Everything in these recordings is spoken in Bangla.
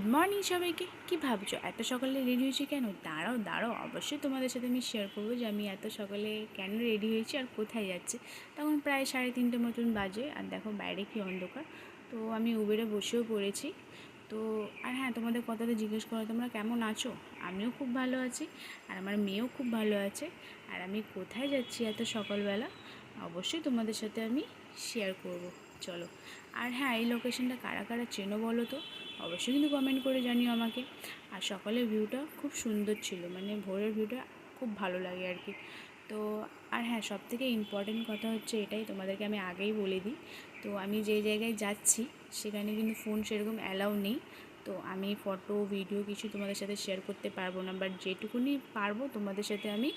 গুড মর্নিং সবাইকে। কি ভাবছো এত সকালে রেডি হয়েছি কেন? দাঁড়াও দাঁড়াও, অবশ্যই তোমাদের সাথে আমি শেয়ার করবো যে আমি এত সকালে কেন রেডি হয়েছি আর কোথায় যাচ্ছি। তখন প্রায় 3:30 মতন বাজে, আর দেখো বাইরে কি অন্ধকার। তো আমি উবেরে বসেও পড়েছি। তো আর হ্যাঁ, তোমাদের কথাটা জিজ্ঞেস করো তোমরা কেমন আছো। আমিও খুব ভালো আছি, আর আমার মেয়েও খুব ভালো আছে। আর আমি কোথায় যাচ্ছি এত সকালবেলা অবশ্যই তোমাদের সাথে আমি শেয়ার করব। চলো। আর হ্যাঁ, এই লোকেশনটা কারা কারা চেনো বলো তো, অবশ্যই কিন্তু কমেন্ট করে জানিও আমাকে। আর সকালের ভিউটা খুব সুন্দর ছিল, মানে ভোরের ভিউটা খুব ভালো লাগে আর কি। তো আর হ্যাঁ, সবথেকে ইম্পর্টেন্ট কথা হচ্ছে এটাই, তোমাদেরকে আমি আগেই বলে দিই। তো আমি যে জায়গায় যাচ্ছি সেখানে কিন্তু ফোন সেরকম অ্যালাউ নেই। তো আমি ফটো ভিডিও কিছু তোমাদের সাথে শেয়ার করতে পারবো না, বাট যেটুকুনি পারবো তোমাদের সাথে আমি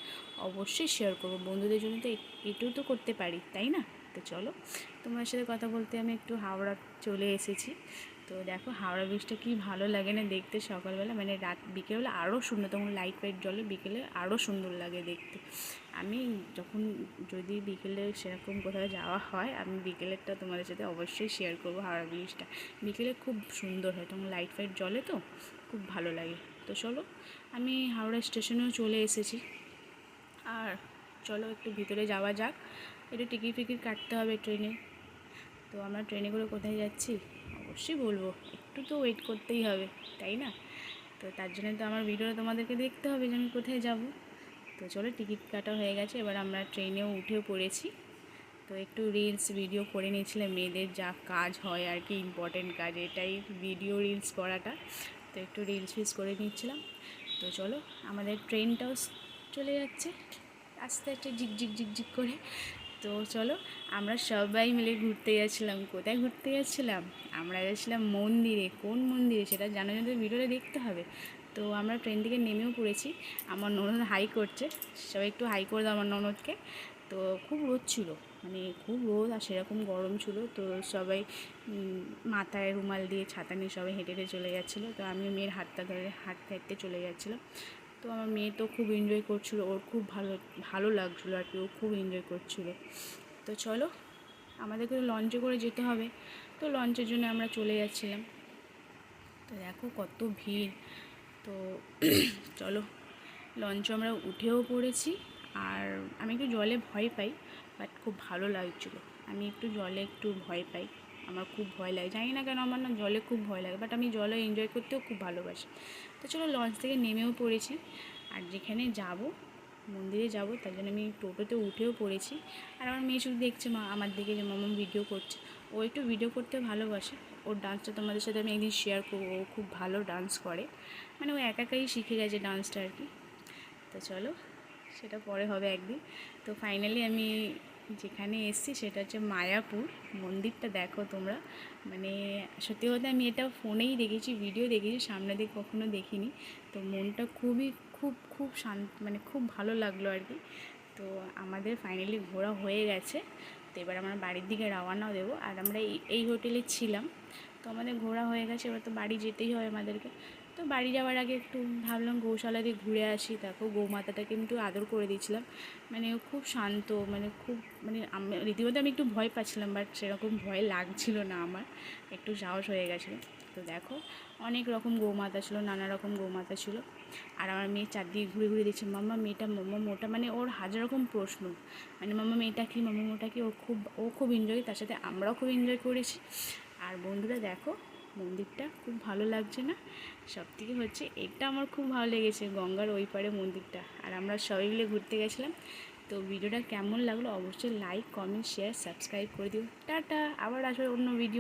অবশ্যই শেয়ার করবো। বন্ধুদের জন্য তো এটুকু তো করতে পারি, তাই না? তো চলো, তোমার সাথে কথা বলতে আমি একটু হাওড়া চলে এসেছি। তো দেখো হাওড়া ব্রিজটা কী ভালো লাগে না দেখতে সকালবেলা, মানে বিকেলবেলা আরও সুন্দর, তখন লাইট ফাইট জলে বিকেলে আরও সুন্দর লাগে দেখতে। আমি যখন যদি বিকেলে সেরকম কোথাও যাওয়া হয়, আমি বিকেলেরটা তোমাদের সাথে অবশ্যই শেয়ার করবো। হাওড়া ব্রিজটা বিকেলে খুব সুন্দর হয়, তখন লাইট ফাইট জলে তো খুব ভালো লাগে। তো চলো, আমি হাওড়া স্টেশনেও চলে এসেছি। আর চলো একটু ভিতরে যাওয়া যাক। একটু টিকিট ফিকিট কাটতে হবে ট্রেনে। তো আমরা ট্রেনে করে কোথায় যাচ্ছি অবশ্যই বলবো, একটু তো ওয়েট করতেই হবে, তাই না? তো তার জন্য তো আমার ভিডিওটা তোমাদেরকে দেখতে হবে যে আমি কোথায় যাব। তো চলো, টিকিট কাটা হয়ে গেছে, এবার আমরা ট্রেনেও উঠেও পড়েছি। তো একটু রিলস ভিডিও করে নিয়েছিলাম, মেয়েদের যা কাজ হয় আর কি, ইম্পর্টেন্ট কাজ এটাই, ভিডিও রিলস করাটা। তো একটু রিলস ফিলস করে নিচ্ছিলাম। তো চলো, আমাদের ট্রেনটাও চলে যাচ্ছে আস্তে আস্তে ঝিকঝিক ঝিকঝিক করে। তো চলো, আমরা সবাই মিলে ঘুরতে যাচ্ছিলাম। কোথায় ঘুরতে যাচ্ছিলাম? আমরা যাচ্ছিলাম মন্দিরে। কোন মন্দিরে সেটা জানার জন্য ভিডিওটা দেখতে হবে। তো আমরা ট্রেন থেকে নেমেও পড়েছি। আমার ননদ হাই করছে, সবাই একটু হাই করে দাও আমার ননদকে। তো খুব রোদ ছিল, মানে খুব রোদ, আর সেরকম গরম ছিল। তো সবাই মাথায় রুমাল দিয়ে ছাতা নিয়ে সবাই হেঁটে হেঁটে চলে যাচ্ছিলো। তো আমি মেয়ের হাতটা ধরে হাঁটতে হাঁটতে চলে যাচ্ছিলাম। তো আমার মেয়ে তো খুব এনজয় করছিলো, ওর খুব ভালো ভালো লাগছিলো আর কি, ও খুব এনজয় করছিলো। তো চলো, আমাদেরকে লঞ্চে করে যেতে হবে। তো লঞ্চের জন্য আমরা চলে যাচ্ছিলাম। তো দেখো কত ভিড়। তো চলো, লঞ্চে আমরা উঠেও পড়েছি। আর আমি একটু জলে ভয় পাই, বাট খুব ভালো লাগছিলো। আমি একটু জলে একটু ভয় পাই, আমার খুব ভয় লাগে, জানি না কেন আমার না জলে খুব ভয় লাগে, বাট আমি জলে এনজয় করতেও খুব ভালোবাসি। তো চলো, লঞ্চ থেকে নেমেও পড়েছি। আর যেখানে যাব, মন্দিরে যাব, তার জন্য আমি টোটোতে উঠেও পড়েছি। আর আমার মেয়ে শুধু দেখছে মা আমার দিকে, যে মামা ভিডিও করছে। ও একটু ভিডিও করতে ভালোবাসে, ওর ডান্সটা তোমাদের সাথে আমি একদিন শেয়ার করবো। ও খুব ভালো ডান্স করে, মানে ও একাই শিখে গেছে ডান্সটা আর কি। তো চলো, সেটা পরে হবে একদিন। তো ফাইনালি আমি যেখানে এসেছি সেটা হচ্ছে মায়াপুর। মন্দিরটা দেখো তোমরা, মানে সত্যি কথা আমি এটা ফোনেই দেখেছি, ভিডিও দেখেছি, সামনে দিয়ে কখনো দেখিনি। তো মনটা খুবই খুব খুব শান্ত, মানে খুব ভালো লাগলো আর কি। তো আমাদের ফাইনালি ঘোরা হয়ে গেছে। তো এবার আমরা বাড়ির দিকে রওনা দেবো। আর আমরা এই হোটেলে ছিলাম। তো আমাদের ঘোরা হয়ে গেছে, এবার তো বাড়ি যেতেই হয় আমাদেরকে। তো বাড়ি যাওয়ার আগে একটু ভাবলাম গৌশালা দিয়ে ঘুরে আসি। দেখো গৌমাতাটাকে একটু আদর করে দিয়েছিলাম, মানে ও খুব শান্ত, মানে খুব, মানে রীতিমতো আমি একটু ভয় পাচ্ছিলাম, বাট সেরকম ভয় লাগছিল না আমার, একটু সাহস হয়ে গেছিলো। তো দেখো অনেক রকম গৌমাতা ছিল, নানা রকম গৌমাতা ছিল। আর আমার মেয়ে চারদিকে ঘুরে ঘুরে দিচ্ছে, মাম্মা মেয়েটা, মাম্মা মোটা, মানে ওর হাজার রকম প্রশ্ন, মানে মাম্মা মেয়েটা কি, মাম্মা মোটা কি। ও খুব এনজয়, তার সাথে আমরাও খুব এনজয় করেছি। আর বন্ধুরা দেখো, মন্দিরটা খুব ভালো লাগছে না? সবথেকে হচ্ছে এটা আমার খুব ভালো লেগেছে, গঙ্গার ওই পারে মন্দিরটা। আর আমরা সবাই মিলে ঘুরতে গেছিলাম। তো ভিডিওটা কেমন লাগলো অবশ্যই লাইক কমেন্ট শেয়ার সাবস্ক্রাইব করে দিও। টাটা, আবার আসবে অন্য ভিডিও।